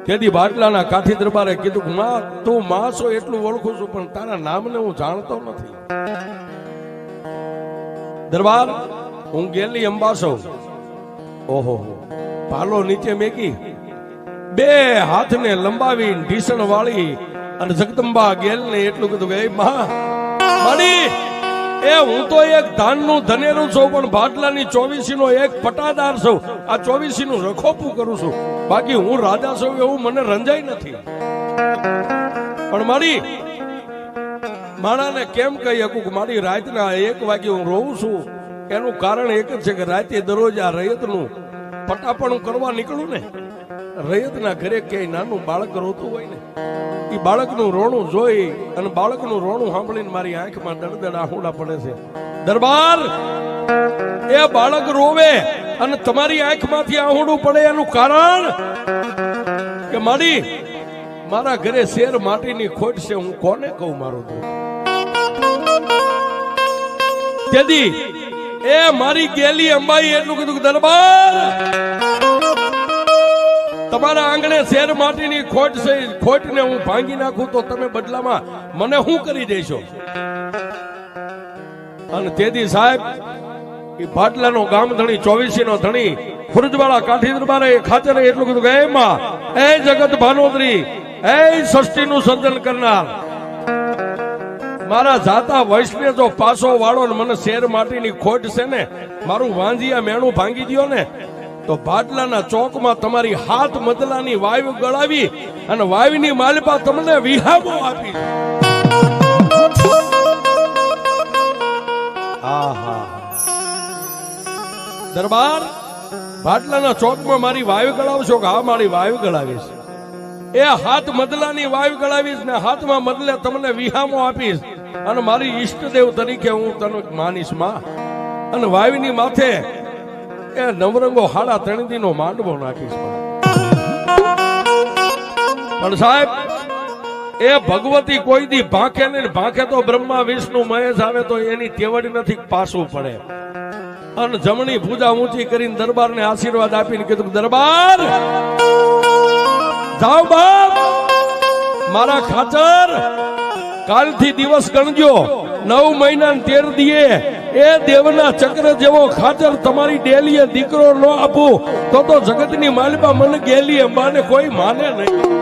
તેથી બાટલાના કાઠી દરબારે કીધું, માં તું માં છો એટલું ઓળખું છું, પણ તારા નામને હું જાણતો નથી. દરબાર, હું ગેલી અંબા છું. ઓહો, પાલો નીચે મેકી બે હાથને લંબાવી ઢીસણ વાળી અને જગદંબા ગેલને એટલું કીધું કે માડી, એ હું તો એક ધાનનું ધનેરું છું, પણ બાટલાની 24 નો એક પટાદાર છું. આ 24 નું રખોપું કરું છું, બાકી હું રાજા છું એવું મને રંજાઈ નથી. પણ મારી માણાને કેમ કહી શકું કે મારી રાતના 1 વાગે હું રોઉં છું? એનું કારણ એક જ છે કે રાતે દરરોજ આ રૈયતનું પટાપણું કરવા નીકળું ને, રૈયતના ઘરે ક્યાંય નાનું બાળક રોતું હોય ને, એ બાળકનું રોણું જોઈ અને બાળકનું રોણું સાંભળીને મારી આંખમાં દડદડ આહુડા પડે છે. દરબાર, એ બાળક રોવે અને તમારી આંખમાંથી આહુડું પડે એનું કારણ કે મારી મારા ઘરે શેર માટીની ખોટ છે. હું કોને કહું મારું દુઃખ? તેથી એ મારી ગેલી અંબાઈ એટલું કીધું કે દરબાર, તમારા આંગણે શેર માટીની ખોટ છે, ખોટને હું ભાંગી નાખું તો તમે બદલામાં મને શું કરી દેશો? અને તેથી સાહેબ, એ બાટલાનો ગામ ધણી 24 નો ધણી ફુરજવાળા કાઠી દરબારે ખાચરે એટલું કીધું કે એમાં એ જગત ભાનોદરી, એ સૃષ્ટિનું સર્જન કરનાર, મારા જાતા વૈષ્ણવ જો પાસો વાળો ને મને શેર માટીની ખોટ છે ને, મારું વાંજિયા મેણું ભાંગી દ્યો ને, તો બાટલાના ચોકમાં તમારી હાથ મદલાની વાયુ ગળાવી અને વાયુની માલિપા તમને વિહામો આપી. દરબાર, બાટલાના ચોકમાં મારી વાયુ ગળાવશો કે? હા, મારી વાયુ ગળાવીશ. એ હાથ મદલાની વાયુ ગળાવીશ ને હાથમાં મદલે તમને વિહામો આપીશ અને મારી ઈષ્ટદેવ તરીકે હું તને માનીશ માં. અને વાયુની માથે એ નવરંગો 3.5 નો માંડવો નાખીશ. પણ સાહેબ, એ ભગવતી કોઈ દી ભાંખે ને ભાંખે તો બ્રહ્મા વિષ્ણુ મહેશ આવે તો એની ટેવડ નથી, પાછું પડે. અને જમણી પૂજા ઊંચી કરીને દરબારને આશીર્વાદ આપીને કીધું, દરબાર જાઓ બાપ, મારા ખાચર કાલથી દિવસ ગણજો, 9 મહિના 13 દીએ એ દેવના ચક્ર જેવો ખાચર તમારી ડેલીએ દીકરો ન આપું તો જગતની માલિપા મને ગેલી અંબાને કોઈ માને નહીં.